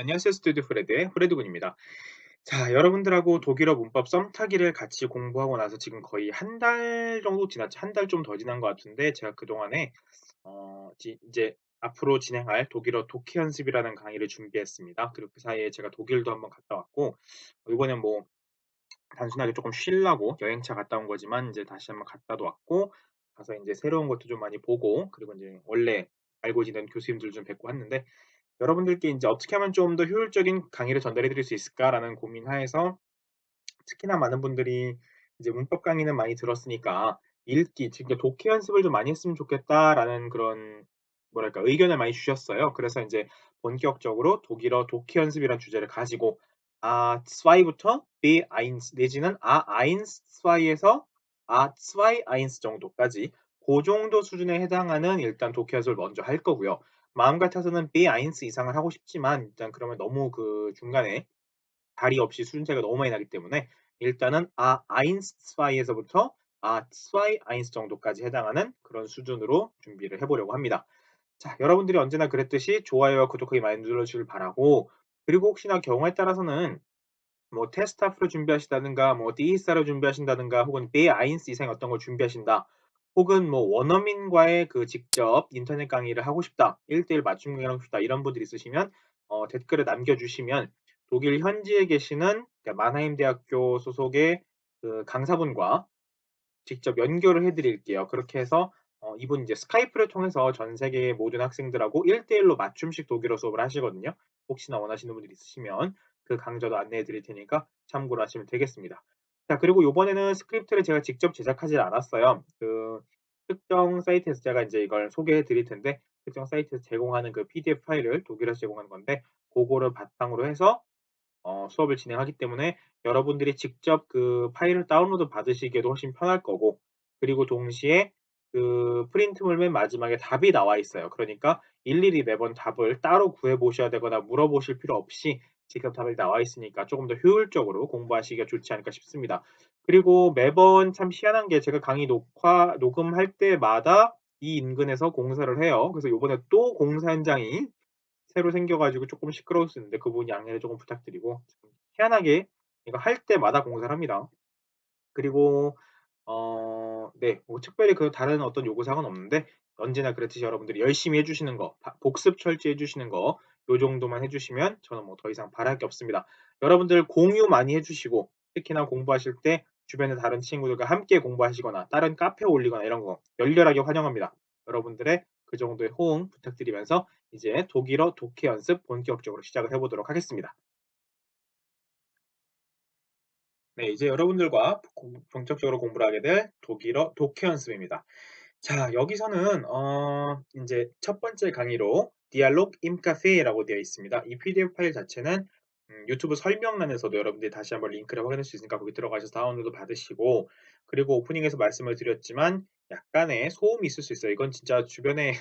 안녕하세요. 스튜디오 프레드의 프레드군입니다. 자, 여러분들하고 독일어 문법 썸타기를 같이 공부하고 나서 지금 거의 한 달 정도 지났죠. 한 달 좀 더 지난 것 같은데 제가 그동안에 이제 앞으로 진행할 독일어 독해 연습이라는 강의를 준비했습니다. 그리고 그 사이에 제가 독일도 한번 갔다 왔고 이번엔 뭐 단순하게 조금 쉬려고 여행차 갔다 온 거지만 이제 다시 한번 갔다도 왔고 가서 이제 새로운 것도 좀 많이 보고 그리고 이제 원래 알고 지낸 교수님들 좀 뵙고 했는데 여러분들께 이제 어떻게 하면 좀 더 효율적인 강의를 전달해 드릴 수 있을까라는 고민하에서 특히나 많은 분들이 이제 문법 강의는 많이 들었으니까 읽기, 즉 이제 독해 연습을 좀 많이 했으면 좋겠다라는 그런 뭐랄까 의견을 많이 주셨어요. 그래서 이제 본격적으로 독일어 독해 연습이라는 주제를 가지고 A2부터 B1 내지는 A1, 2에서 A2, 1 정도까지 그 정도 수준에 해당하는 일단 독해 연습을 먼저 할 거고요. 마음 같아서는 B1 이상을 하고 싶지만 일단 그러면 너무 그 중간에 다리 없이 수준차이가 너무 많이 나기 때문에 일단은 A1, 2에서부터 A2, 1 정도까지 해당하는 그런 수준으로 준비를 해보려고 합니다. 자, 여러분들이 언제나 그랬듯이 좋아요와 구독하기 많이 눌러주길 바라고 그리고 혹시나 경우에 따라서는 뭐 테스트아프로 준비하신다든가 뭐 디이사로 준비하신다든가 혹은 B1 이상 어떤 걸 준비하신다. 혹은 뭐 원어민과의 그 직접 인터넷 강의를 하고 싶다. 1대1 맞춤 강의를 하고 싶다. 이런 분들이 있으시면 댓글을 남겨주시면 독일 현지에 계시는 그러니까 마나임 대학교 소속의 그 강사분과 직접 연결을 해드릴게요. 그렇게 해서 이분 이제 스카이프를 통해서 전 세계의 모든 학생들하고 1대1로 맞춤식 독일어 수업을 하시거든요. 혹시나 원하시는 분들이 있으시면 그 강좌도 안내해 드릴 테니까 참고로 하시면 되겠습니다. 자, 그리고 이번에는 스크립트를 제가 직접 제작하지 않았어요. 그 특정 사이트에서 제가 이제 이걸 소개해 드릴 텐데 특정 사이트에서 제공하는 그 PDF 파일을 독일어에서 제공하는 건데 그거를 바탕으로 해서 수업을 진행하기 때문에 여러분들이 직접 그 파일을 다운로드 받으시기에도 훨씬 편할 거고 그리고 동시에 그 프린트물 맨 마지막에 답이 나와 있어요. 그러니까 일일이 매번 답을 따로 구해 보셔야 되거나 물어보실 필요 없이 직접 답이 나와 있으니까 조금 더 효율적으로 공부하시기가 좋지 않을까 싶습니다. 그리고 매번 참 희한한 게 제가 강의 녹음할 때마다 이 인근에서 공사를 해요. 그래서 요번에 또 공사 현장이 새로 생겨 가지고 조금 시끄러울 수 있는데 그 부분 양해를 조금 부탁드리고 희한하게 이거 할 때마다 공사를 합니다. 그리고 네. 뭐 특별히 그 다른 어떤 요구 사항은 없는데 언제나 그렇듯이 여러분들이 열심히 해 주시는 거, 복습 철저히 해 주시는 거 요 정도만 해 주시면 저는 뭐 더 이상 바랄 게 없습니다. 여러분들 공유 많이 해 주시고 특히나 공부하실 때 주변의 다른 친구들과 함께 공부하시거나 다른 카페에 올리거나 이런 거 열렬하게 환영합니다. 여러분들의 그 정도의 호응 부탁드리면서 이제 독일어 독해 연습 본격적으로 시작을 해 보도록 하겠습니다. 네, 이제 여러분들과 본격적으로 공부를 하게 될 독일어 독해 연습입니다. 자, 여기서는 인제 첫 번째 강의로 Dialog im Café라고 되어 있습니다. 이 PDF 파일 자체는 유튜브 설명란에서도 여러분들이 다시 한번 링크를 확인할 수 있으니까 거기 들어가셔서 다운로드 받으시고 그리고 오프닝에서 말씀을 드렸지만 약간의 소음이 있을 수 있어요. 이건 진짜 주변에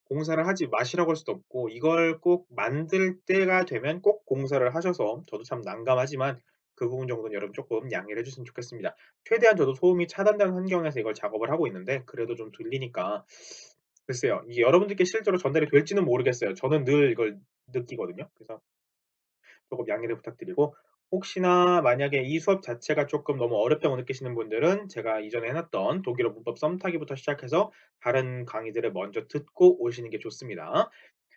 공사를 하지 마시라고 할 수도 없고 이걸 꼭 만들 때가 되면 꼭 공사를 하셔서 저도 참 난감하지만 그 부분 정도는 여러분 쪼끔 양해를 해 주셨으면 좋겠습니다. 최대한 저도 소음이 차단된 환경에서 이걸 작업을 하고 있는데 그래도 좀 들리니까 글쎄요. 이게 여러분들께 실제로 전달이 될지는 모르겠어요. 저는 늘 이걸 느끼거든요. 그래서 조금 양해를 부탁드리고 혹시나 만약에 이 수업 자체가 조금 너무 어렵다고 느끼시는 분들은 제가 이전에 해 놨던 독일어 문법 썸타기부터 시작해서 다른 강의들을 먼저 듣고 오시는 게 좋습니다.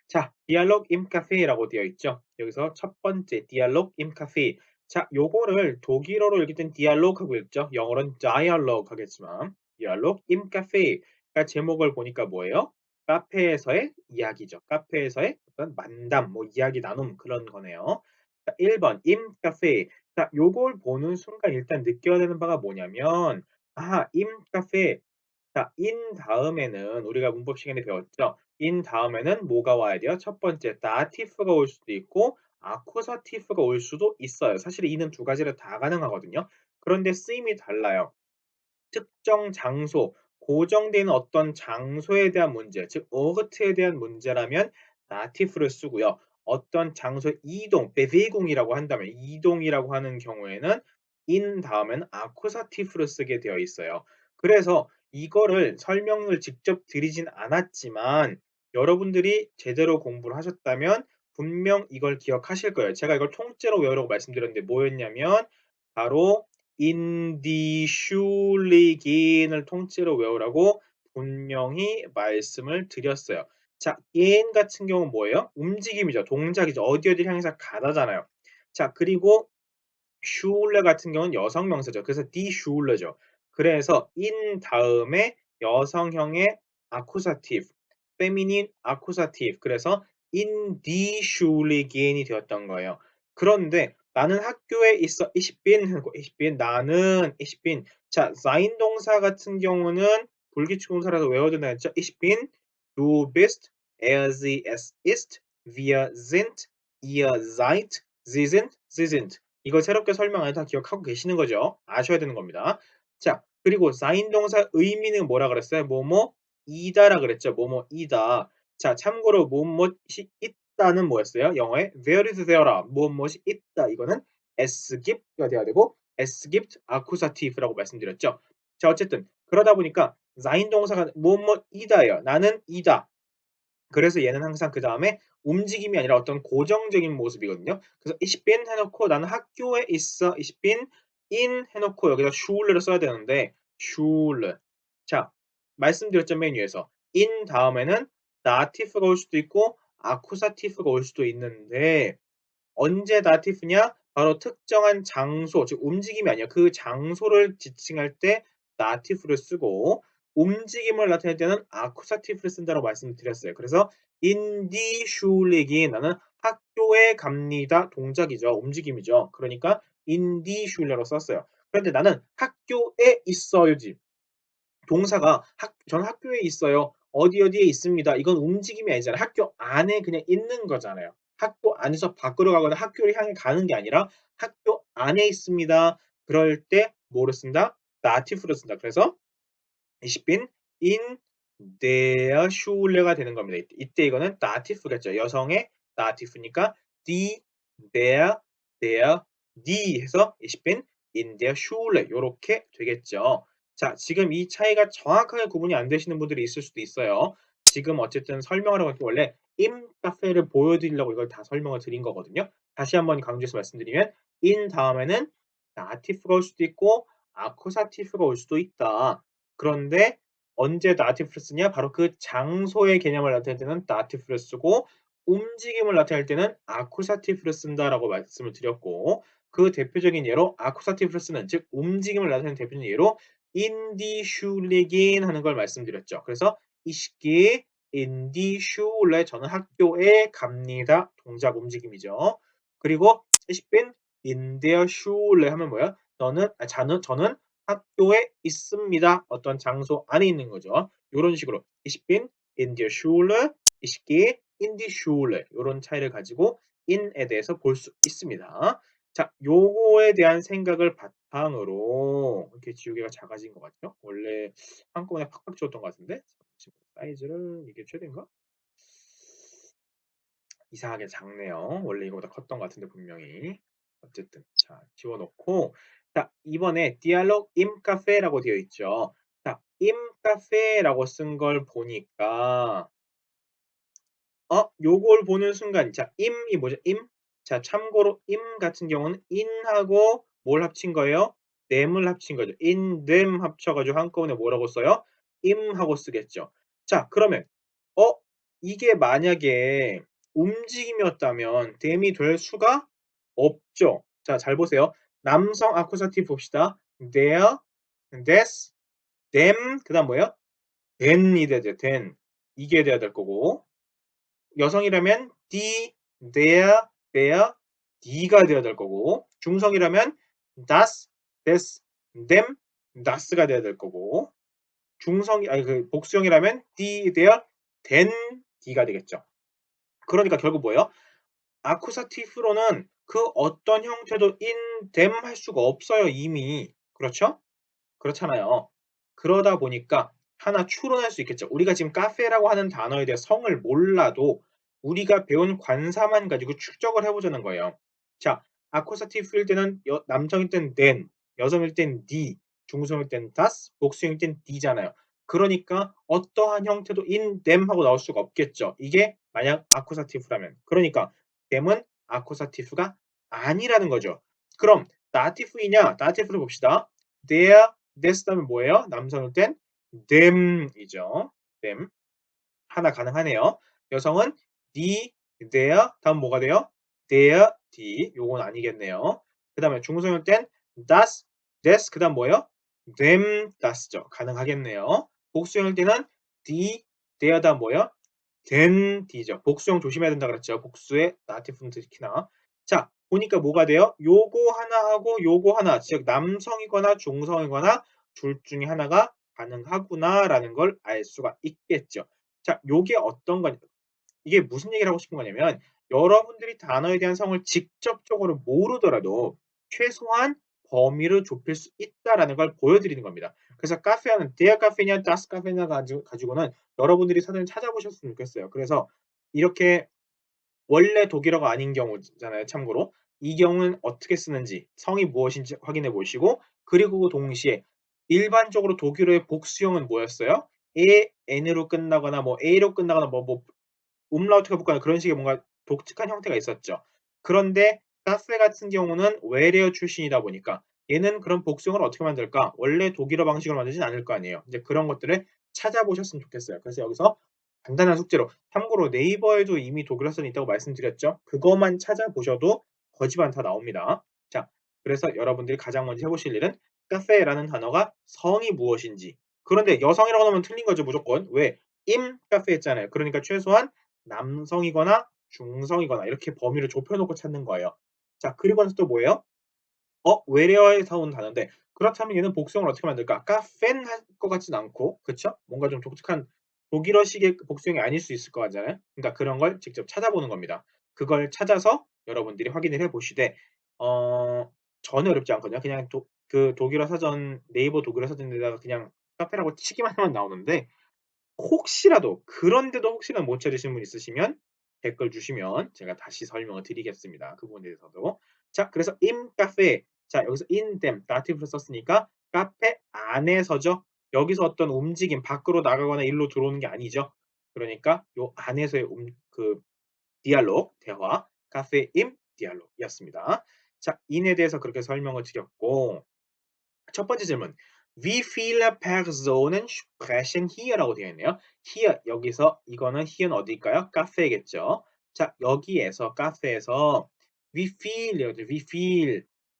자, Dialog im Café라고 되어 있죠. 여기서 첫 번째 Dialog im Café. 자, 요거를 독일어로 읽을 땐 Dialog 하고 읽죠. 영어로는 Dialog 하겠지만 Dialog im Café. 그러니까 제목을 보니까 뭐예요? 카페에서의 이야기죠. 카페에서의 어떤 만담, 뭐 이야기 나눔 그런 거네요. 자, 1번 im Café. 자, 요걸 보는 순간 일단 느껴야 되는 바가 뭐냐면 im Café. 자, in 다음에는 우리가 문법 시간에 배웠죠. in 다음에는 뭐가 와야 돼요? 첫 번째 다티프가 올 수도 있고 아쿠사티프가 올 수도 있어요. 사실 in은 두 가지를 다 가능하거든요. 그런데 쓰임이 달라요. 특정 장소, 고정된 어떤 장소에 대한 문제, 즉 Ort에 대한 문제라면 da티프를 쓰고요. 어떤 장소 이동, Bewegung이라고 한다면 이동이라고 하는 경우에는 in 다음에는 아쿠사티프를 쓰게 되어 있어요. 그래서 이거를 설명을 직접 드리진 않았지만 여러분들이 제대로 공부를 하셨다면 분명 이걸 기억하실 거예요. 제가 이걸 통째로 외우라고 말씀드렸는데 뭐였냐면 바로 in die Schule gehen을 통째로 외우라고 분명히 말씀을 드렸어요. 자, gehen 같은 경우는 뭐예요? 움직임이죠. 동작이죠. 어디 어디 향해서 가다잖아요. 자, 그리고 슐레 같은 경우는 여성 명사죠. 그래서 die Schule죠. 그래서 in 다음에 여성형의 accusative, feminine accusative. 그래서 in die Schule gehen이 되었던 거예요. 그런데 나는 학교에 있어. Ich bin, ich bin 나는 ich bin. 자, sein 동사 같은 경우는 불기초 동사라서 외워야 된다 했죠. Ich bin, du bist, sie, es ist, wir sind, ihr seid, sie sind, sie sind. 이걸 새롭게 설명 안 해도 다 기억하고 계시는 거죠. 아셔야 되는 겁니다. 자, 그리고 사인 동사 의미는 뭐라 그랬어요? 뭐뭐이다라 그랬죠. 뭐뭐이다. 자, 참고로 뭐뭐이 있다는 뭐였어요? 영어에 there is there라. 뭐뭐이 있다. 이거는 es gibt가 돼야 되고 es gibt Accusative라고 말씀드렸죠. 자, 어쨌든 그러다 보니까 사인 동사가 뭐뭐이다예요. 나는 이다. 그래서 얘는 항상 그 다음에 움직임이 아니라 어떤 고정적인 모습이거든요. 그래서 ich bin 해놓고 나는 학교에 있어. ich bin in 해놓고 여기다 Schule를 써야 되는데 Schule. 자, 말씀드렸죠 맨 위에서 in 다음에는 dative가 올 수도 있고 accusative가 올 수도 있는데 언제 dative냐? 바로 특정한 장소, 즉 움직임이 아니야. 그 장소를 지칭할 때 dative를 쓰고 움직임을 나타낼 때는 accusative를 쓴다고 말씀드렸어요. 그래서 in die Schule gehen 나는 학교에 갑니다. 동작이죠. 움직임이죠. 그러니까 in die Schule로 썼어요. 그런데 나는 학교에 있어요지. 동사가 저는 학교에 있어요. 어디 어디에 있습니다. 이건 움직임이 아니잖아요. 학교 안에 그냥 있는 거잖아요. 학교 안에서 밖으로 가거나 학교를 향해 가는 게 아니라 학교 안에 있습니다. 그럴 때 뭐를 쓴다? dative를 쓴다. 그래서 ich bin in der Schule가 되는 겁니다. 이때 이거는 dative겠죠. 여성의 dative니까 die, der, die 해서 ich bin in der Schule 요렇게 되겠죠. 자, 지금 이 차이가 정확하게 구분이 안 되시는 분들이 있을 수도 있어요. 지금 어쨌든 설명을 하고 있고 원래 in 카페를 보여드리려고 이걸 다 설명을 드린 거거든요. 다시 한번 강조해서 말씀드리면 in 다음에는 dative가 올 수도 있고 accusative가 올 수도 있다. 그런데 언제 dative를 쓰냐? 바로 그 장소의 개념을 나타낼 때는 dative를 쓰고 움직임을 나타낼 때는 accusative를 쓴다라고 말씀을 드렸고 그 대표적인 예로 accusative를 쓰는 즉 움직임을 나타내는 대표적인 예로 in die Schule gehen 하는 걸 말씀드렸죠. 그래서 ich gehe in die Schule 저는 학교에 갑니다. 동작 움직임이죠. 그리고 ich bin in der Schule 하면 뭐야? 저는 학교에 있습니다. 어떤 장소 안에 있는 거죠. 요런 식으로 ich bin in der Schule, ich gehe in die Schule 요런 차이를 가지고 in에 대해서 볼 수 있습니다. 자, 요거에 대한 생각을 바탕으로 이렇게 지우개가 작아진 것 같죠? 원래 한꺼번에 팍팍 지웠던 것 같은데 지금 사이즈를 이게 최대인가? 이상하게 작네요. 원래 이거보다 컸던 것 같은데 분명히. 어쨌든 자 지워놓고 자 이번에 dialogue im café라고 되어 있죠. 자 im café라고 쓴 걸 보니까 요걸 보는 순간 자 im이 뭐죠? im 자 참고로 im 같은 경우는 in하고 뭘 합친 거예요? them을 합친 거죠. in them 합쳐가지고 한꺼번에 뭐라고 써요? im하고 쓰겠죠. 자 그러면 어 이게 만약에 움직임이었다면 them이 될 수가 없죠. 자 잘 보세요. 남성 아쿠사티브 봅시다. their, this, them 그다음 뭐예요? then이 돼야 돼요. then 이게 돼야 될 거고 여성이라면 die, der, their, die가 돼야 될 거고 중성이라면 das, des, them, das가 돼야 될 거고 복수형이라면 die, their, den, die가 되겠죠. 그러니까 결국 뭐예요? 아쿠사티브로는 그 어떤 형태도 in them 할 수가 없어요, 이미. 그렇죠? 그렇잖아요. 그러다 보니까 하나 추론할 수 있겠죠. 우리가 지금 카페라고 하는 단어에 대해 성을 몰라도 우리가 배운 관사만 가지고 추적을 해보자는 거예요. 자, 아쿠사티브일 때는 남성일 땐 then, 여성일 땐 die, 중성일 땐 das, 복수형일 땐 die잖아요. 그러니까 어떠한 형태도 in them 하고 나올 수가 없겠죠. 이게 만약 아쿠사티브라면. 그러니까 dem은 아쿠사티프가 아니라는 거죠. 그럼 다티프이냐? 다티프를 봅시다. their, this 다음에 뭐예요? 남성일 땐 them이죠. them. 하나 가능하네요. 여성은 the, their, 다음 뭐가 돼요? their, the. 요건 아니겠네요. 그 다음에 중성일 땐 das, this, 그 다음 뭐예요? them, das죠. 가능하겠네요. 복수형일 때는 the, their, 다음 뭐예요? then, the죠. 복수형 조심해야 된다 그랬죠. 복수의 다티프는 특히나. 자, 보니까 뭐가 돼요? 요거 하나 하고 요거 하나, 즉 남성이거나 중성이거나 둘 중에 하나가 가능하구나라는 걸 알 수가 있겠죠. 자, 요게 어떤 거냐, 이게 무슨 얘기를 하고 싶은 거냐면 여러분들이 단어에 대한 성을 직접적으로 모르더라도 최소한 범위를 좁힐 수 있다라는 걸 보여드리는 겁니다. 그래서 카페는 데어 카페냐 다스 카페냐 가지고는 여러분들이 사전에 찾아보셨으면 좋겠어요. 그래서 이렇게 원래 독일어가 아닌 경우잖아요. 참고로 이 경우는 어떻게 쓰는지 성이 무엇인지 확인해 보시고, 그리고 동시에 일반적으로 독일어의 복수형은 뭐였어요? 에, n으로 끝나거나 뭐 a로 끝나거나 뭐 umlaut가 붙거나 그런 식의 뭔가 독특한 형태가 있었죠. 그런데 카페 같은 경우는 외래어 출신이다 보니까 얘는 그런 복수형을 어떻게 만들까? 원래 독일어 방식으로 만들진 않을 거 아니에요. 이제 그런 것들을 찾아보셨으면 좋겠어요. 그래서 여기서 간단한 숙제로, 참고로 네이버에도 이미 독일어 선이 있다고 말씀드렸죠. 그것만 찾아보셔도 거지반 다 나옵니다. 자, 그래서 여러분들이 가장 먼저 해보실 일은 카페라는 단어가 성이 무엇인지. 그런데 여성이라고 하면 틀린 거죠, 무조건. 왜? 임 카페 했잖아요. 그러니까 최소한 남성이거나 중성이거나 이렇게 범위를 좁혀놓고 찾는 거예요. 자, 그리고 나서 또 뭐예요? 외래어에서 온 단어인데 그렇다면 얘는 복수형을 어떻게 만들까? 카펜 할 것 같진 않고, 그쵸? 뭔가 좀 독특한 독일어식의 복수형이 아닐 수 있을 것 같잖아요. 그러니까 그런 걸 직접 찾아보는 겁니다. 그걸 찾아서 여러분들이 확인을 해보시되 어, 전혀 어렵지 않거든요. 그냥 그 독일어 사전, 네이버 독일어 사전에다가 그냥 카페라고 치기만 하면 나오는데, 혹시라도 그런데도 혹시나 못 찾으시는 분 있으시면 댓글 주시면 제가 다시 설명을 드리겠습니다. 그 부분에 대해서도. 자, 그래서 in cafe. 자, 여기서 in them 다티브를 썼으니까 카페 안에서죠. 여기서 어떤 움직임, 밖으로 나가거나 일로 들어오는 게 아니죠. 그러니까 요 안에서의 그 디알로그, 대화, 카페 임 디알로그였습니다. 자, in에 대해서 그렇게 설명을 드렸고, 첫 번째 질문. Wie viele Personen sprechen here라고 되어 있네요. here, 여기서 이거는 here는 어디일까요? 카페겠죠. 자, 여기에서 카페에서 wie viel,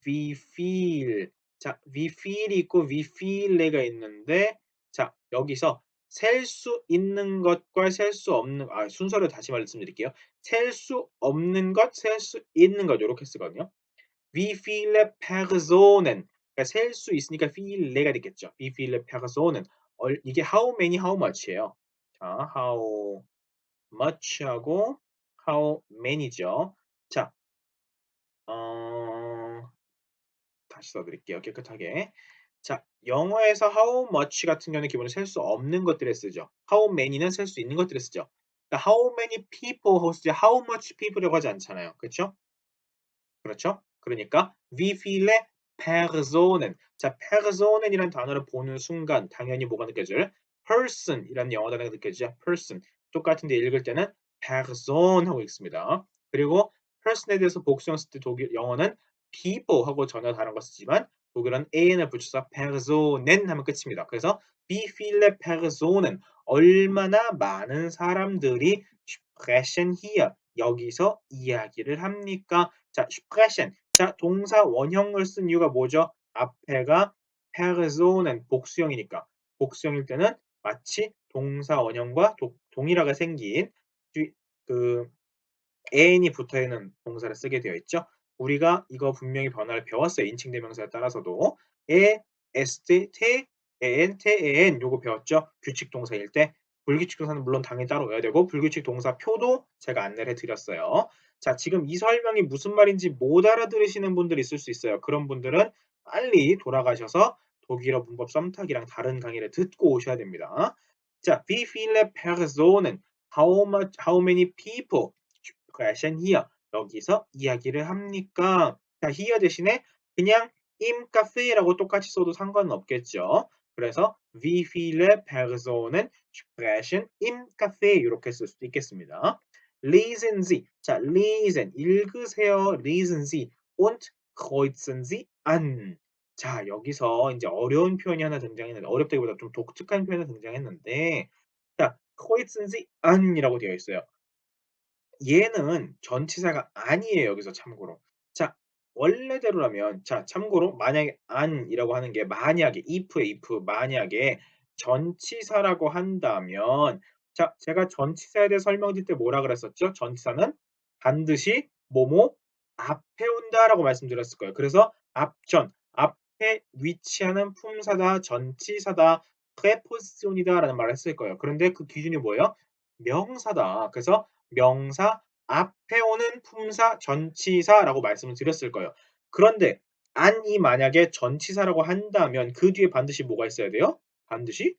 wie viel. 자, wie viel이 있고 wie viele가 있는데, 자, 여기서 셀 수 있는 것과 셀 수 없는, 순서를 다시 말씀드릴게요. 셀 수 없는 것, 셀 수 있는 것, 요렇게 쓰거든요. Wie viele Personen. 그러니까 셀 수 있으니까 viele가 되겠죠. Wie viele Personen. 이게 how many, how much예요. 자, how much하고 how many죠. 자, 어, 다시 써드릴게요. 깨끗하게. 자, 영어에서 how much 같은 경우는 기본적으로 셀 수 없는 것들에 쓰죠. how many는 셀 수 있는 것들에 쓰죠. 그러니까 how many people 하고 쓰지 how much people이라고 하지 않잖아요. 그렇죠? 그렇죠? 그러니까 wie viele Personen. 자, Personen이라는 단어를 보는 순간 당연히 뭐가 느껴져요? Person이라는 영어 단어가 느껴지죠. Person. 똑같은데 읽을 때는 Person 하고 읽습니다. 그리고 Person에 대해서 복수형 쓸 때 영어는 people 하고 전혀 다른 거 쓰지만 독일은 an을 붙여서 Personen 하면 끝입니다. 그래서 wie viele Personen, 얼마나 많은 사람들이 sprechen hier, 여기서 이야기를 합니까? 자, sprechen. 자, 동사 원형을 쓴 이유가 뭐죠? 앞에가 Personen 복수형이니까. 복수형일 때는 마치 동사 원형과 동일하게 생긴 그 an이 붙어 있는 동사를 쓰게 되어 있죠. 우리가 이거 분명히 변화를 배웠어요. 인칭 대명사에 따라서도 est, te, en, te, en 요거 배웠죠. 규칙 동사일 때. 불규칙 동사는 물론 당연히 따로 외워야 되고 불규칙 동사 표도 제가 안내를 해드렸어요. 자, 지금 이 설명이 무슨 말인지 못 알아들으시는 분들이 있을 수 있어요. 그런 분들은 빨리 돌아가셔서 독일어 문법 썸타기랑 다른 강의를 듣고 오셔야 됩니다. 자, wie viele Personen, how many people question here. 여기서 이야기를 합니까? 자, here 대신에 그냥 im Café라고 똑같이 써도 상관은 없겠죠. 그래서 wie viele Personen sprechen im Café 이렇게 쓸 수도 있겠습니다. lesen Sie. 자, lesen 읽으세요. lesen Sie und kreuzen Sie an. 자, 여기서 이제 어려운 표현이 하나 등장했는데 어렵다기보다 좀 독특한 표현이 등장했는데 자, kreuzen Sie an이라고 되어 있어요. 얘는 전치사가 아니에요, 여기서 참고로. 자, 원래대로라면 자, 참고로 만약에 an이라고 하는 게 만약에 if에 if 만약에 전치사라고 한다면 자, 제가 전치사에 대해 설명드릴 때 뭐라 그랬었죠? 전치사는 반드시 뭐뭐 앞에 온다라고 말씀드렸을 거예요. 그래서 앞전, 앞에 위치하는 품사다, 전치사다, preposition이다라는 말을 했을 거예요. 그런데 그 기준이 뭐예요? 명사다. 그래서 명사 앞에 오는 품사 전치사라고 말씀을 드렸을 거예요. 그런데 안이 만약에 전치사라고 한다면 그 뒤에 반드시 뭐가 있어야 돼요? 반드시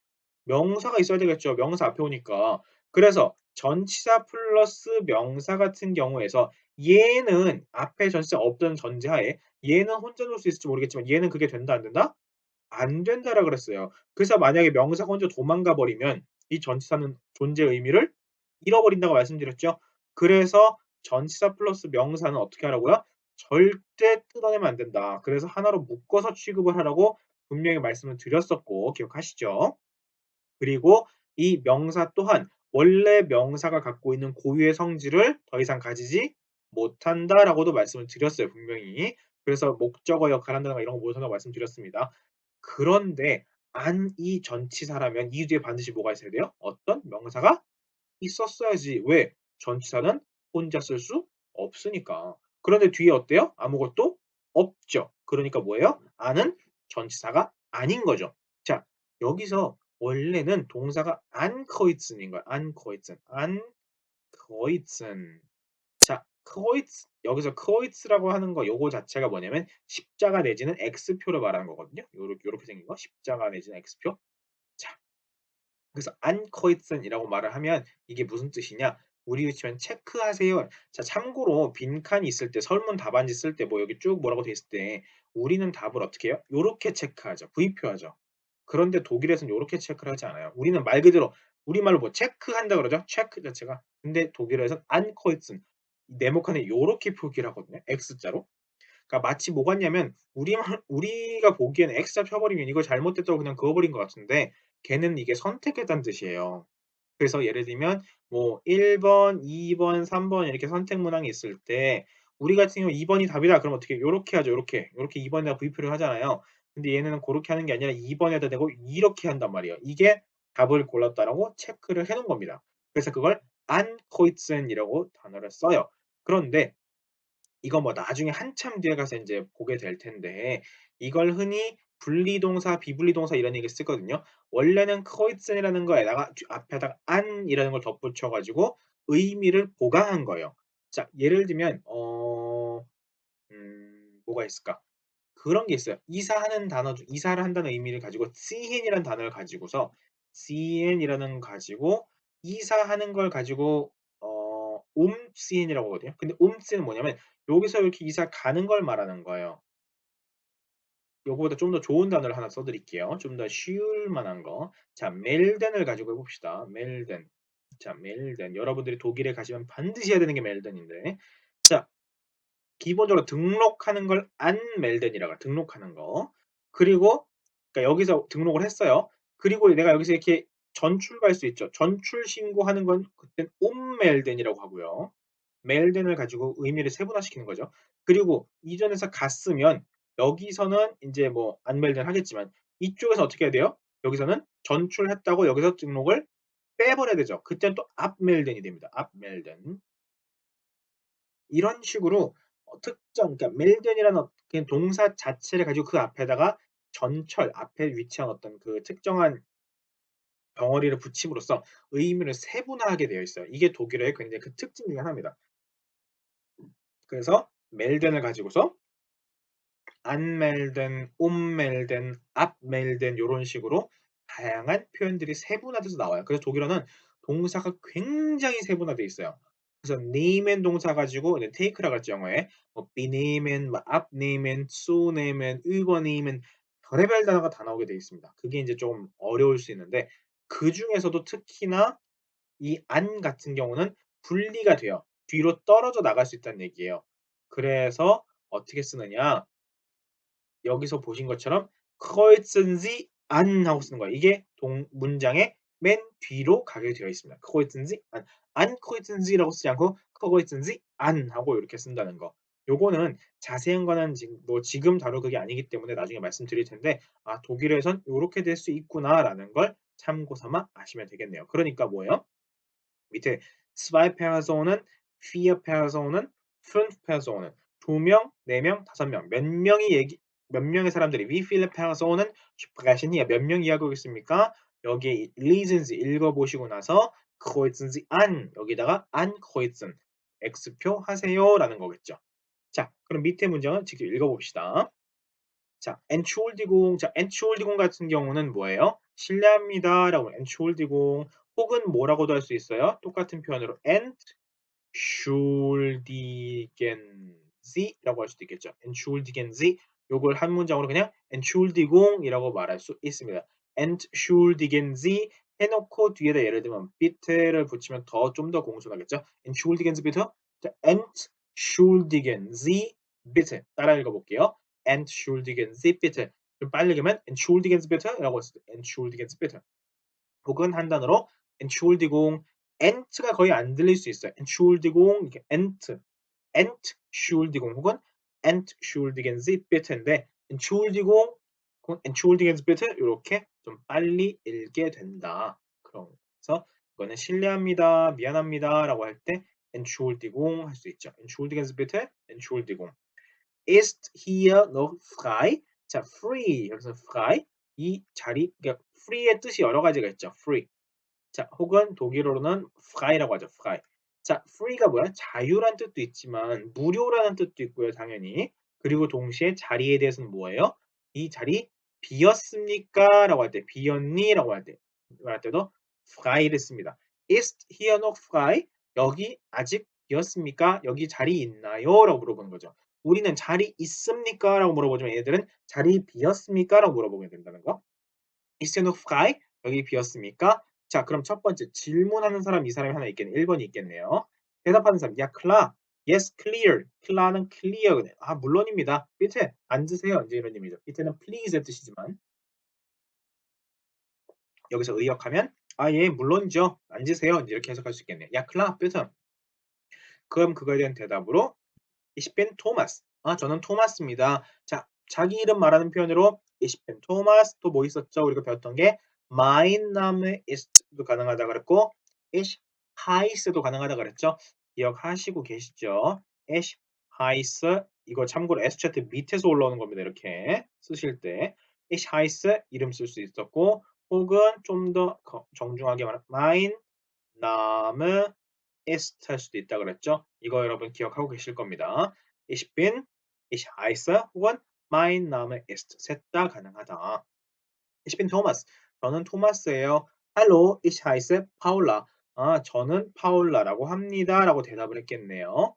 명사가 있어야 되겠죠. 명사 앞에 오니까. 그래서 전치사 플러스 명사 같은 경우에서 얘는 앞에 전치사 없던 전제하에 얘는 혼자 놀 수 있을지 모르겠지만 얘는 그게 된다 안 된다? 안 된다라 그랬어요. 그래서 만약에 명사가 혼자 도망가 버리면 이 전치사는 존재 의미를 잃어버린다고 말씀드렸죠. 그래서 전치사 플러스 명사는 어떻게 하라고요? 절대 뜯어내면 안 된다. 그래서 하나로 묶어서 취급을 하라고 분명히 말씀을 드렸었고 기억하시죠? 그리고 이 명사 또한 원래 명사가 갖고 있는 고유의 성질을 더 이상 가지지 못한다라고도 말씀을 드렸어요, 분명히. 그래서 목적어 역할을 한다든가 이런 거 못한다고 말씀드렸습니다. 그런데 안이 전치사라면 이 뒤에 반드시 뭐가 있어야 돼요? 어떤 명사가 있었어야지. 왜? 전치사는 혼자 쓸 수 없으니까. 그런데 뒤에 어때요? 아무것도 없죠. 그러니까 뭐예요? 안은 전치사가 아닌 거죠. 자, 여기서 원래는 동사가 ankreuzen인 거야. ankreuzen. ankreuzen. 자, kreuz 여기서 kreuz라고 하는 거 요거 자체가 뭐냐면 십자가 내지는 X표를 말하는 거거든요. 요렇게 생긴 거. 십자가 내지는 X표. 자, 그래서 ankreuzen이라고 말을 하면 이게 무슨 뜻이냐? 우리 유치원 체크하세요. 자, 참고로 빈칸이 있을 때 설문 답안지 쓸 때 뭐 여기 쭉 뭐라고 돼 있을 때 우리는 답을 어떻게 해요? 요렇게 체크하죠. V표하죠. 그런데 독일에서는 요렇게 체크를 하지 않아요. 우리는 말 그대로 우리말로 뭐 체크한다 그러죠. 체크 자체가. 근데 독일어에서는 ankreuzen 네모칸에 요렇게 표기를 하거든요. X자로. 그러니까 마치 뭐 같냐면 우리가 보기에는 X자 펴버리면 이거 잘못됐다고 그냥 그어버린 것 같은데 걔는 이게 선택했다는 뜻이에요. 그래서 예를 들면 뭐 1번, 2번, 3번 이렇게 선택 문항이 있을 때 우리 같은 경우 2번이 답이다. 그럼 어떻게 요렇게 하죠. 요렇게. 요렇게 2번에다 V표를 하잖아요. 근데 얘네는 고렇게 하는 게 아니라 2번에다 대고 이렇게 한단 말이에요. 이게 답을 골랐다라고 체크를 해 놓은 겁니다. 그래서 그걸 ankreuzen이라고 단어를 써요. 그런데 이거 뭐 나중에 한참 뒤에 가서 인제 보게 될 텐데 이걸 흔히 분리동사, 비분리동사 이런 얘기를 쓰거든요. 원래는 kreuzen이라는 거에다가 앞에다가 an이라는 걸 덧붙여 가지고 의미를 보강한 거예요. 자, 예를 들면 뭐가 있을까? 그런 게 있어요. 이사하는 단어 중 이사를 한다는 의미를 가지고 ziehhen이라는 단어를 가지고서 ziehhen이라는 가지고 이사하는 걸 가지고 umziehen이라고 하거든요. 근데 umziehen은 뭐냐면 여기서 이렇게 이사 가는 걸 말하는 거예요. 요거보다 좀 더 좋은 단어를 하나 써 드릴게요. 좀 더 쉬울 만한 거. 자, melden을 가지고 해 봅시다. melden. 자, melden. 여러분들이 독일에 가시면 반드시 해야 되는 게 melden인데. 자, 기본적으로 등록하는 걸 anmelden이라고 해요. 등록하는 거. 그리고 그러니까 여기서 등록을 했어요. 그리고 내가 여기서 이렇게 전출갈 수 있죠. 전출 신고하는 건 그땐 ummelden이라고 하고요. melden을 가지고 의미를 세분화시키는 거죠. 그리고 이전에서 갔으면 여기서는 인제 뭐 anmelden 하겠지만 이쪽에서 어떻게 해야 돼요? 여기서는 전출했다고 여기서 등록을 빼버려야 되죠. 그때는 또 abmelden이 됩니다. abmelden. 이런 식으로 특정 그러니까 melden이라는 그냥 동사 자체를 가지고 그 앞에다가 전철 앞에 위치한 어떤 그 특정한 덩어리를 붙임으로써 의미를 세분화하게 되어 있어요. 이게 독일어의 굉장히 그 특징 중에 하나입니다. 그래서 melden을 가지고서 anmelden, ummelden, abmelden 요런 식으로 다양한 표현들이 세분화돼서 나와요. 그래서 독일어는 동사가 굉장히 세분화돼 있어요. 그래서 nehmen 동사 가지고 이제 take라 그랬죠, 영어에. 뭐 benehmen, 뭐 abnehmen, zunehmen, übernehmen 별의별 단어가 다 나오게 돼 있습니다. 그게 인제 좀 어려울 수 있는데 그중에서도 특히나 이 an 같은 경우는 분리가 돼요. 뒤로 떨어져 나갈 수 있다는 얘기예요. 그래서 어떻게 쓰느냐? 여기서 보신 것처럼 kreuzen Sie an 하고 쓰는 거예요. 이게 문장의 맨 뒤로 가게 되어 있습니다. kreuzen Sie an kreuzen Sie라고 쓰지 않고 kreuzen Sie an 하고 이렇게 쓴다는 거. 요거는 자세한 거는 지금 다룰 그게 아니기 때문에 나중에 말씀드릴 텐데 독일에선 요렇게 될 수 있구나라는 걸 참고 삼아 아시면 되겠네요. 그러니까 뭐예요? 밑에 zwei Personen, vier Personen, fünf Personen 2명, 4명, 5명 몇 명의 사람들이 wie viele Personen sprechen hier 몇 명이 이야기하고 있습니까? 여기에 lesen Sie 읽어보시고 나서 kreuzen Sie an 여기다가 ankreuzen X표 하세요라는 거겠죠. 자, 그럼 밑에 문장은 직접 읽어봅시다. 자, Entschuldigung. 자, Entschuldigung 같은 경우는 뭐예요? 실례합니다라고 Entschuldigung 혹은 뭐라고도 할 수 있어요. 똑같은 표현으로 Entschuldigen Sie라고 할 수도 있겠죠. Entschuldigen Sie 요걸 한 문장으로 그냥 Entschuldigung이라고 말할 수 있습니다. Entschuldigen Sie 해놓고 뒤에다 예를 들면 bitte를 붙이면 좀 더 공손하겠죠. Entschuldigen Sie bitte. 자, Entschuldigen Sie bitte 따라 읽어볼게요. Entschuldigen Sie bitte. 좀 빨리 읽으면 Entschuldigen Sie bitte라고 했을 때 Entschuldigen Sie bitte. 혹은 한 단어로 Entschuldigung, Ent가 거의 안 들릴 수 있어요. Entschuldigung, 이렇게 Entschuldigung 혹은 Entschuldigen Sie bitte인데 Entschuldigung, Entschuldigen Sie bitte 이렇게 좀 빨리 읽게 된다. 그래서 이거는 실례합니다, 미안합니다라고 할 때 Entschuldigung 할 수 있죠. Entschuldigen Sie bitte, Entschuldigung. Ist hier noch frei? 자, free 여기서 frei 이 자리 그러니까 free의 뜻이 여러 가지가 있죠. free. 자, 혹은 독일어로는 frei라고 하죠. frei. 자, free가 뭐야? 자유란 뜻도 있지만 무료라는 뜻도 있고요, 당연히. 그리고 동시에 자리에 대해서는 뭐예요? 이 자리 비었습니까? 라고 할 때, 비었니? 라고 할 때, 말할 때도 frei를 씁니다. Ist hier noch frei? 여기 아직 비었습니까? 여기 자리 있나요? 라고 물어보는 거죠. 우리는 자리 있습니까? 라고 물어보지만 얘들은 자리 비었습니까? 라고 물어보게 된다는 거. Ist hier noch frei? 여기 비었습니까? 자, 그럼 첫 번째 질문하는 사람 이 사람이 하나 있겠네. 1번이 있겠네요. 대답하는 사람 야, klar. Yes, clear. clar는 clear. 물론입니다. bitte 앉으세요. 이제 이런 의미죠. bitte는 please의 뜻이지만 여기서 의역하면 예, 물론이죠. 앉으세요. 이제 이렇게 해석할 수 있겠네요. 야, klar, bitte. 그럼 그거에 대한 대답으로 Ich bin Thomas. 저는 토마스입니다. 자, 자기 이름 말하는 표현으로 Ich bin Thomas 또 뭐 있었죠? 우리가 배웠던 게 Mein Name ist도 가능하다 그랬고 Ich heiße도 가능하다 그랬죠? 기억하시고 계시죠? Ich heiße 이거 참고로 S차트 밑에서 올라오는 겁니다. 이렇게 쓰실 때 Ich heiße 이름 쓸 수 있었고 혹은 좀 더 정중하게 말하면 Mein Name ist 할 수도 있다 그랬죠? 이거 여러분 기억하고 계실 겁니다. Ich bin, ich heiße 혹은 mein Name ist 셋 다 가능하다. Ich bin Thomas. 저는 토마스예요. Hallo, ich heiße Paula. 저는 파울라라고 합니다라고 대답을 했겠네요.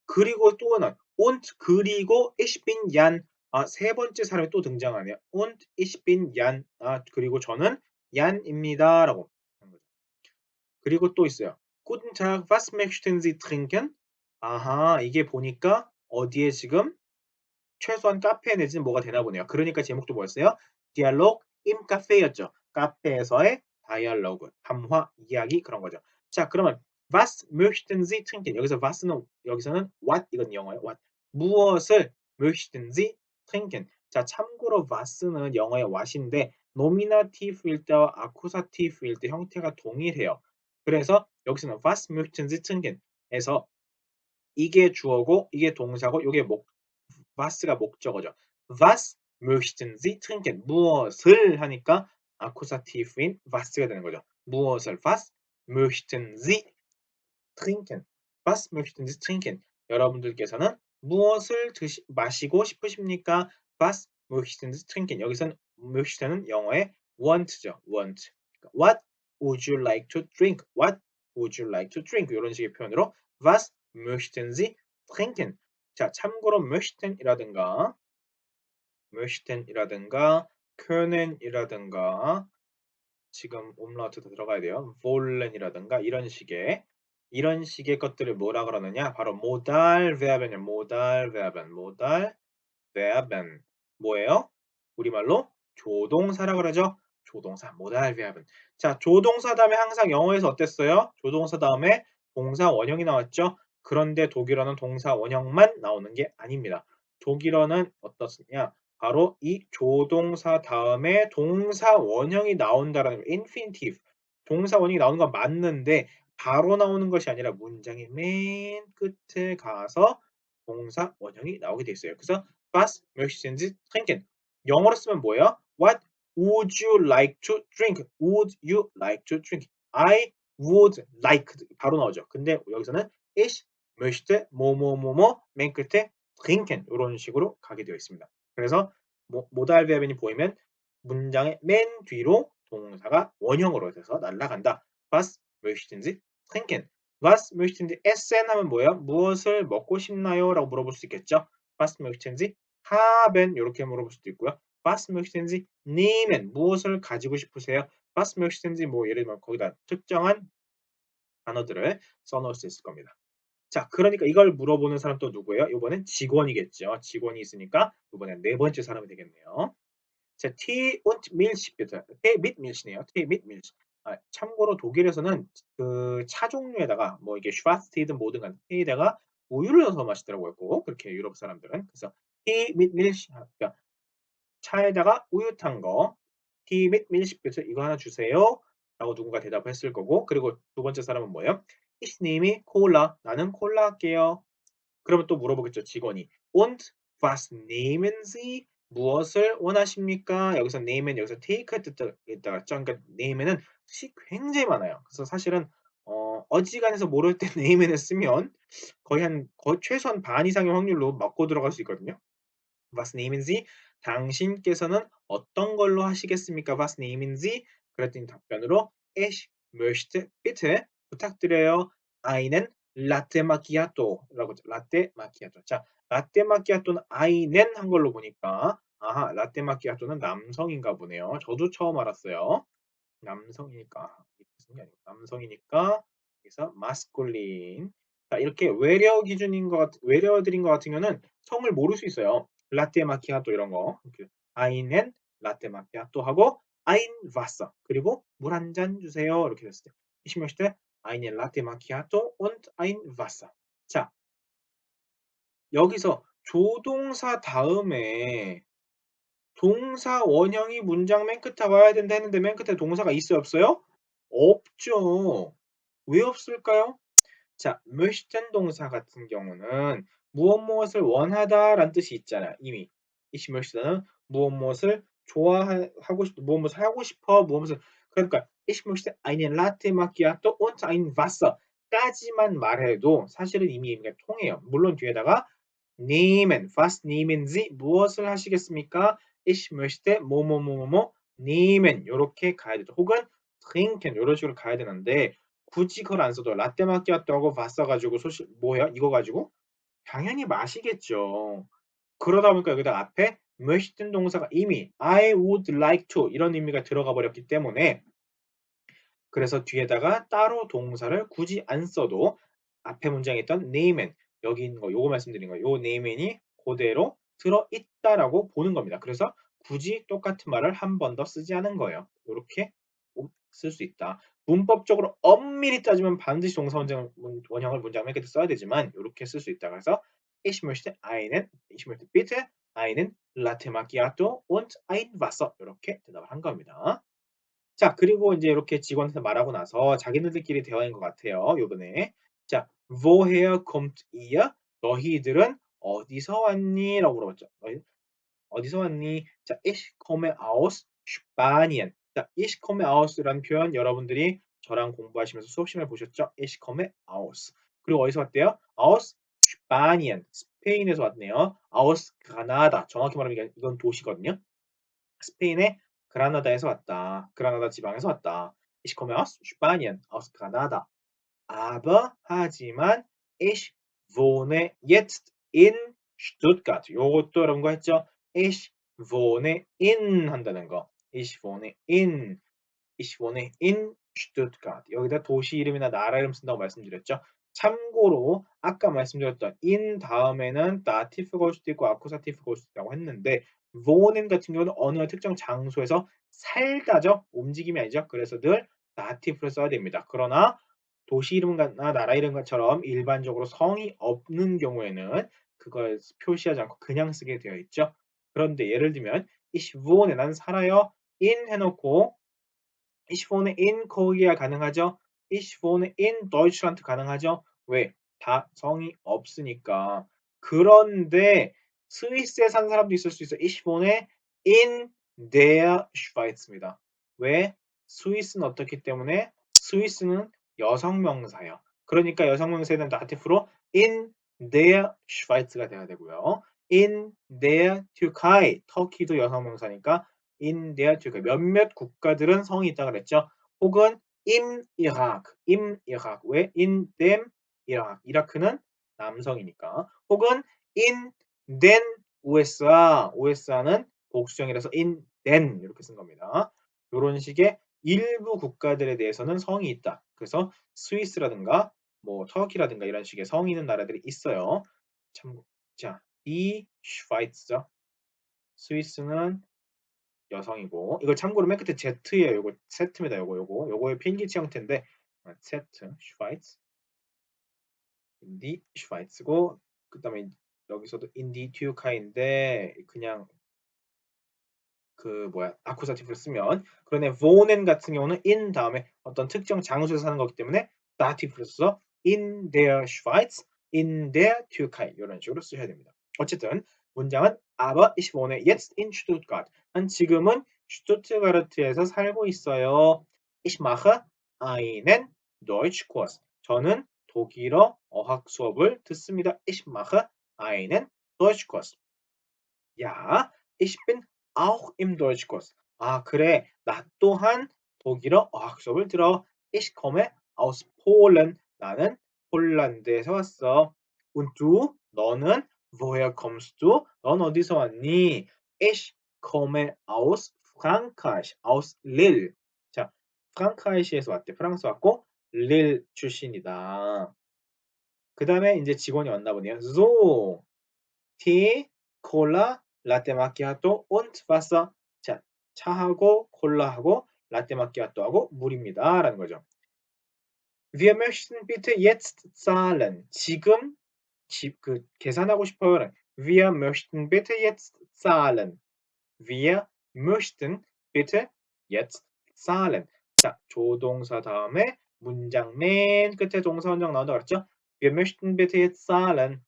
그리고 또 하나 und 그리고 ich bin Jan. 세 번째 사람이 또 등장하네요. und ich bin Jan. 그리고 저는 얀입니다라고 하는 거죠. 그리고 또 있어요. Guten Tag, was möchten Sie trinken? 이게 보니까 어디에 지금 최소한 카페 내지는 뭐가 되나 보네요. 그러니까 제목도 뭐였어요? Dialog im Café였죠. 카페에서의 다이얼로그, 담화, 이야기 그런 거죠. 자, 그러면 was möchten Sie trinken? 여기서는 what 이건 영어예요. what 무엇을 möchten Sie trinken? 자, 참고로 was는 영어의 what인데 노미나티브일 때와 아쿠사티브일 때 형태가 동일해요. 그래서 여기서는 was möchten Sie trinken에서 이게 주어고 이게 동사고 이게 was가 목적어죠. Was möchten Sie trinken? 무엇을 하니까 아쿠사티브인 was가 되는 거죠. 무엇을 was möchten Sie trinken? Was möchten Sie trinken? 여러분들께서는 무엇을 마시고 싶으십니까? Was möchten Sie trinken? 여기서는 möchten은 영어의 want죠. want. What would you like to drink? What would you like to drink? 이런 식의 표현으로 Was möchten Sie trinken? 자, 참고로 möchten이라든가 können이라든가 지금 umlaut도 들어가야 돼요. wollen이라든가 이런 식의 이런 식의 것들을 뭐라 그러느냐? 바로 Modal Verb이에요. Modal Verb. Modal Verb. 뭐예요? 우리말로 조동사라 그러죠. 조동사 Modal Verb. 자, 조동사 다음에 항상 영어에서 어땠어요? 조동사 다음에 동사 원형이 나왔죠. 그런데 독일어는 동사 원형만 나오는 게 아닙니다. 독일어는 어떻냐? 바로 이 조동사 다음에 동사 원형이 나온다라는 거. infinitive. 동사 원형이 나오는 건 맞는데 바로 나오는 것이 아니라 문장의 맨 끝에 가서 동사 원형이 나오게 돼 있어요. 그래서 Was möchten Sie trinken? 영어로 쓰면 뭐예요? What would you like to drink? Would you like to drink? I would like 바로 나오죠. 근데 여기서는 Ich möchte 뭐뭐뭐뭐 맨 끝에 trinken 이런 식으로 가게 되어 있습니다. 그래서 모달 베어빈이 보이면 문장의 맨 뒤로 동사가 원형으로 돼서 날아간다. Was möchten Sie trinken? Was möchten Sie essen? 하면 뭐예요? 무엇을 먹고 싶나요? 라고 물어볼 수 있겠죠. Was möchten Sie haben? 이렇게 물어볼 수도 있고요. Was möchten Sie nehmen? 무엇을 가지고 싶으세요? Was möchten Sie 뭐 예를 들면 거기다 특정한 단어들을 써놓을 수 있을 겁니다. 자, 그러니까 이걸 물어보는 사람 또 누구예요? 이번엔 직원이겠죠. 직원이 있으니까 이번엔 네 번째 사람이 되겠네요. 자, Tee und Milch bitte. Tee mit Milch네요. Tee mit Milch. 아, 참고로 독일에서는 그 차 종류에다가 뭐 이게 슈바르트이든 뭐든 간에 테에다가 우유를 넣어서 마시더라고요. 꼭 그렇게 유럽 사람들은. 그래서 Tee mit Milch. 그러니까 차에다가 우유 탄 거. Tee mit Milch bitte. 이거 하나 주세요. 라고 누군가 대답했을 거고. 그리고 두 번째 사람은 뭐예요? Ich nehme Cola. 나는 콜라 할게요. 그러면 또 물어보겠죠, 직원이. Und was nehmen Sie? 무엇을 원하십니까? 여기서 name은 여기서 take의 뜻을 있다가 그러니까 name에는 뜻이 굉장히 많아요. 그래서 사실은 어지간해서 모를 때 name을 쓰면 거의 최소한 반 이상의 확률로 맞고 들어갈 수 있거든요. Was nehmen Sie? 당신께서는 어떤 걸로 하시겠습니까? Was nehmen Sie? 그랬더니 답변으로 Ich möchte bitte 부탁드려요. einen Latte Macchiato라고 라떼 마키아토. 자, 라떼 마키아토는 einen 한 걸로 보니까 아하, 라떼 마키아토는 남성인가 보네요. 저도 처음 알았어요. 남성이니까 이게 무슨 게 아니고 남성이니까 그래서 masculine. 자, 이렇게 외래어들인 것 같은 경우는 성을 모를 수 있어요. 라떼 마키아토 이런 거. 이렇게 einen 라떼 마키아토 하고 ein Wasser 그리고 물 한 잔 주세요. 이렇게 됐을 때 Ich möchte einen Latte Macchiato und ein Wasser. 자, 여기서 조동사 다음에 동사 원형이 문장 맨 끝에 와야 된다 했는데 맨 끝에 동사가 있어요, 없어요? 없죠. 왜 없을까요? 자, möchten 동사 같은 경우는 무엇 무엇을 원하다라는 뜻이 있잖아요, 이미. ich möchte는 무엇 무엇을 좋아하고 싶 무엇 무엇을 하고 싶어, 무엇 무엇을 그러니까 ich möchte einen Latte Macchiato und ein Wasser 까지만 말해도 사실은 이미 의미가 통해요. 물론 뒤에다가 nehmen, was nehmen Sie? 무엇을 하시겠습니까? Ich möchte 뭐뭐뭐뭐뭐 nehmen 요렇게 가야 되죠. 혹은 trinken 요런 식으로 가야 되는데 굳이 그걸 안 써도 라떼 마키아토하고 바싸 가지고 뭐예요? 이거 가지고 당연히 마시겠죠. 그러다 보니까 여기다 앞에 möchten 동사가 이미 I would like to 이런 의미가 들어가 버렸기 때문에 그래서 뒤에다가 따로 동사를 굳이 안 써도 앞에 문장에 있던 name은 여기 있는 거 요거 말씀드린 거예요. 요 name은이 고대로 들어 있다라고 보는 겁니다. 그래서 굳이 똑같은 말을 한 번 더 쓰지 않은 거예요. 요렇게 쓸 수 있다. 문법적으로 엄밀히 따지면 반드시 동사 원형을 문장 맨 끝에 써야 되지만 요렇게 쓸 수 있다. 그래서 ich möchte bitte einen Latte Macchiato und ein Wasser 요렇게 대답을 한 겁니다. 자, 그리고 인제 이렇게 직원한테 말하고 나서 자기네들끼리 대화인 것 같아요, 요번에. 자, "Woher kommt ihr?" "너희들은 어디서 왔니?" 라고 물어봤죠. 어디서 왔니?" 자, "Ich komme aus Spanien." 자, "Ich komme aus"라는 표현 여러분들이 저랑 공부하시면서 수업 시간에 보셨죠? "Ich komme aus." 그리고 어디서 왔대요? "Aus Spanien." 스페인에서 왔네요. "Aus Granada." 정확히 말하면 이건 도시거든요. 스페인의 그라나다에서 왔다. 그라나다 지방에서 왔다. Ich komme aus Spanien, aus Granada. Aber 하지만 ich wohne jetzt in Stuttgart. 요것도 여러분 거 했죠? Ich wohne in 한다는 거. Ich wohne in 슈투트가르트. 여기다 도시 이름이나 나라 이름 쓴다고 말씀드렸죠. 참고로 아까 말씀드렸던 in 다음에는 다티프가 올 수도 있고 아쿠사티프가 올 수도 있다고 했는데 wohnen 같은 경우는 어느 특정 장소에서 살다죠. 움직임이 아니죠. 그래서 늘 다티프를 써야 됩니다. 그러나 도시 이름이나 나라 이름처럼 일반적으로 성이 없는 경우에는 그걸 표시하지 않고 그냥 쓰게 되어 있죠. 그런데 예를 들면 ich wohne 난 살아요. in 해놓고 Ich wohne in Korea 가능하죠? Ich wohne in Deutschland 가능하죠? 왜? 다 성이 없으니까. 그런데 스위스에 사는 사람도 있을 수 있어요. Ich wohne in der Schweiz입니다. 왜? 스위스는 어떻기 때문에? 스위스는 여성 명사예요. 그러니까 여성 명사에 대한 다티프로 in der Schweiz가 돼야 되고요. in der Türkei, 터키도 여성 명사니까 in der Türkei 몇몇 국가들은 성이 있다 그랬죠. 혹은 im Irak, im Irak 왜 in dem Irak 이라크는 남성이니까. 혹은 in den USA, USA는 복수형이라서 in den 이렇게 쓴 겁니다. 이런 식의 일부 국가들에 대해서는 성이 있다. 그래서 스위스라든가 뭐 터키라든가 이런 식의 성이 있는 나라들이 있어요. 참고. 자, 이 슈바이츠죠. 스위스는 여성이고 이걸 참고로 맨 끝에 Z예요. 요거 세트입니다. 요거의 필기체 형태인데 세트 슈바이츠 인디 슈바이츠고 그다음에 여기서도 인디 튜카인데 그냥 그 뭐야 아쿠사티브를 쓰면 그러네 wohnen 같은 경우는 in 다음에 어떤 특정 장소에서 사는 거기 때문에 다티브를 써서 in der Schweiz, in der Türkei 이런 식으로 쓰셔야 됩니다. 어쨌든 문장은 aber ich wohne jetzt in Stuttgart. 난 지금은 슈투트가르트에서 살고 있어요. Ich mache einen Deutschkurs. 저는 독일어 어학 수업을 듣습니다. Ich mache einen Deutschkurs. Ja, ich bin auch im Deutschkurs. 아, 그래. 나 또한 독일어 어학 수업을 들어. Ich komme aus Polen. 나는 폴란드에서 왔어. Und du? 너는 woher kommst du? 넌 어디서 왔니? Ich komme aus Frankreich. aus Lille. 자, 프랑크라이시에서 왔대. 프랑스 왔고 릴 출신이다. 그 다음에 이제 직원이 왔나 보네요. So, Tee, 콜라, 라떼 마키아토 und Wasser. 자, 차하고 콜라하고 라떼 마키아토하고 물입니다. 라는 거죠. Wir möchten bitte jetzt zahlen. 지금 계산하고 싶어요. Wir möchten bitte jetzt zahlen. Wir möchten bitte jetzt zahlen. 자, 조동사 다음에 문장 맨 끝에 동사 원형 나온다 그랬죠? Wir möchten bitte jetzt zahlen.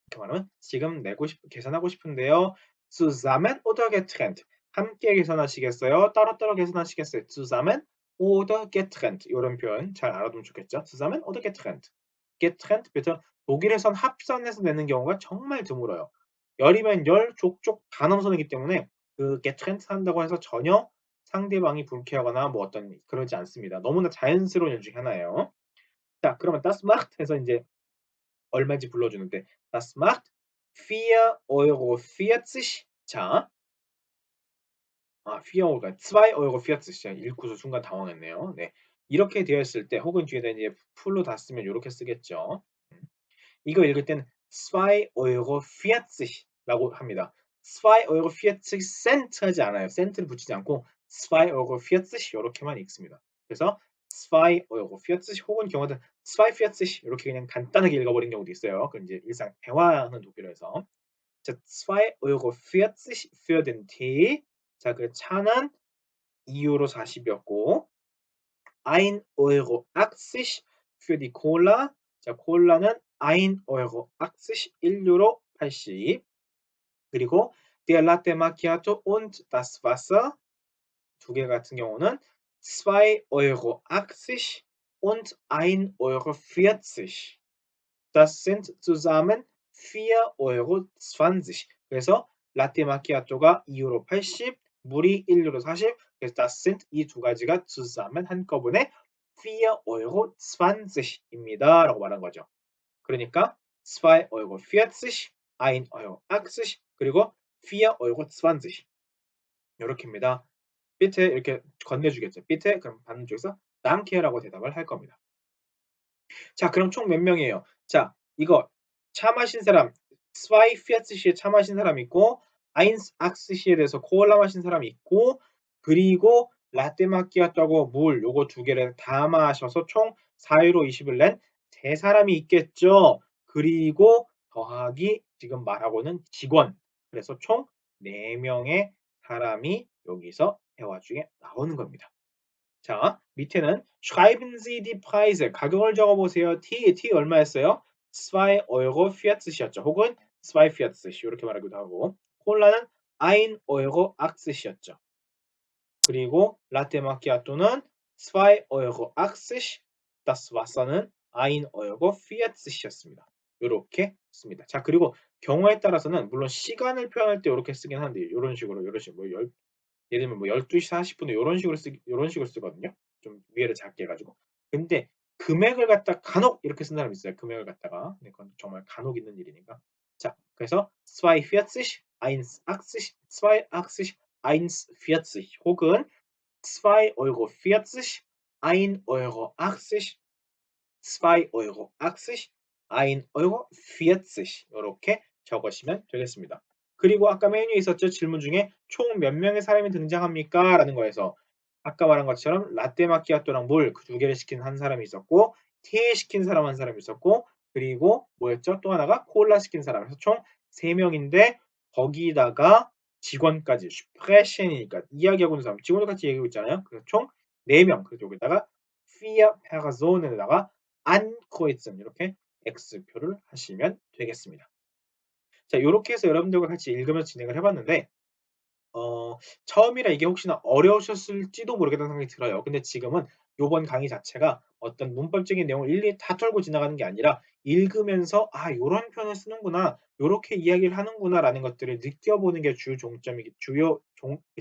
이렇게 말하면 지금 계산하고 싶은데요. zusammen oder getrennt? 함께 계산하시겠어요? 따로따로 계산하시겠어요? zusammen oder getrennt? 이런 표현 잘 알아두면 좋겠죠? zusammen oder getrennt? getrennt 비터 독일에선 합산해서 내는 경우가 정말 드물어요. 열이면 열, 족족 다 넘어서내기 때문에 그 getrennt 한다고 해서 전혀 상대방이 불쾌하거나 뭐 어떤 그러지 않습니다. 너무나 자연스러운 일 중에 하나예요. 자, 그러면 das macht 해서 이제 얼마인지 불러주는데 Das macht 4,40 € 자, 4 2,40 € 제가 읽고서 순간 당황했네요. 네. 이렇게 되어 있을 때 혹은 뒤에다 이제 풀로 다 쓰면 이렇게 쓰겠죠. 이거 읽을 때는 2,40 € 라고 합니다. 2,40 센트 하지 않아요. 센트를 붙이지 않고 2,40 이렇게만 읽습니다. 그래서 2,40 혹은 경우는 2,40 이렇게 그냥 간단하게 읽어버린 경우도 있어요. 그 이제 일상 대화하는 독일어에서. 자, 2,40 € für den Tee. 자, 그 차는 2유로 40이었고 1,80 € für die Cola. 자, 콜라는 1,80 1유로 80. 그리고 der Latte Macchiato und das Wasser 두 개 같은 경우는 2,80 € und 1,40 €. Das sind zusammen 4,20 € 그래서 라떼 마키아토가 2유로 80, 물이 1유로 40. 그래서 das sind 이 두 가지가 zusammen 한꺼번에 4,20 € 라고 말한 거죠. 그러니까 2,40, 1,80 그리고 4,20 이렇게입니다. bitte 이렇게 건네주겠죠. bitte 그럼 받는 쪽에서 danke라고 대답을 할 겁니다. 자, 그럼 총 몇 명이에요? 자, 이거 차 마신 사람 zwei Viertzisch에 차 마신 사람 있고 eins Achtzig에 대해서 콜라 마신 사람이 있고 그리고 라떼 마키아토하고 물 요거 두 개를 다 마셔서 총 4유로 20을 낸 세 사람이 있겠죠. 그리고 더하기 지금 말하고는 직원. 그래서 총 4명의 사람이 여기서 대화 중에 나오는 겁니다. 자, 밑에는 schreiben Sie die Preise. 가격을 적어보세요. T 얼마였어요? 2 Euro 40였죠. 혹은 2 40 이렇게 말하기도 하고 콜라는 1 Euro 80였죠. 그리고 라떼 마키아토는 2 Euro 80, das Wasser는 1 Euro 40였습니다. 요렇게 씁니다. 자, 그리고 경우에 따라서는 물론 시간을 표현할 때 요렇게 쓰긴 하는데 요런 식으로 예를 들면 뭐 12시 40분에 요런 식으로 쓰거든요. 좀 위에를 작게 해 가지고. 근데 금액을 갖다 간혹 이렇게 쓴 사람이 있어요. 금액을 갖다가. 근데 그건 정말 간혹 있는 일이니까. 자, 그래서 2,40, 1,80, 2,80, 1,40 혹은 2 Euro 40, 1 Euro 80, 2 Euro 80, 1 Euro 40 요렇게 적으시면 되겠습니다. 그리고 아까 메뉴에 있었죠. 질문 중에 총 몇 명의 사람이 등장합니까? 라는 거에서 아까 말한 것처럼 라떼 마키아토랑 물 그 두 개를 시킨 한 사람이 있었고 테 시킨 사람 한 사람이 있었고 그리고 뭐였죠? 또 하나가 콜라 시킨 사람. 그래서 총 3명인데 거기다가 직원까지 슈프레셴이니까 이야기하고 있는 사람 직원도 같이 얘기하고 있잖아요. 그래서 총 4명. 그래서 여기다가 vier Personen에다가 안크로이tzen 이렇게 X표를 하시면 되겠습니다. 자, 요렇게 해서 여러분들과 같이 읽으면서 진행을 해 봤는데 처음이라 이게 혹시나 어려우셨을지도 모르겠다는 생각이 들어요. 근데 지금은 요번 강의 자체가 어떤 문법적인 내용을 일일이 다 털고 지나가는 게 아니라 읽으면서 '아 요런 표현을 쓰는구나. 요렇게 이야기를 하는구나.'라는 것들을 느껴보는 게 주요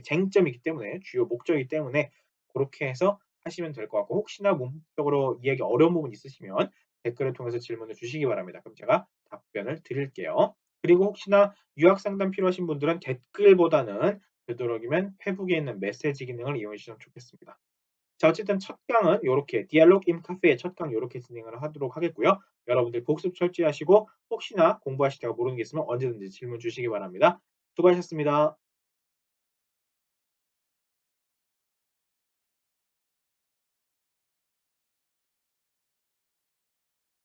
쟁점이기 때문에 주요 목적이기 때문에 고렇게 해서 하시면 될 것 같고 혹시나 문법적으로 이해하기 어려운 부분이 있으시면 댓글을 통해서 질문을 주시기 바랍니다. 그럼 제가 답변을 드릴게요. 그리고 혹시나 유학 상담 필요하신 분들은 댓글보다는 되도록이면 페북에 있는 메시지 기능을 이용해 주시면 좋겠습니다. 자, 어쨌든 첫 강은 요렇게 디알로그 임 카페의 첫 강 요렇게 진행을 하도록 하겠고요. 여러분들 복습 철저히 하시고 혹시나 공부하시다가 모르는 게 있으면 언제든지 질문 주시기 바랍니다. 수고하셨습니다.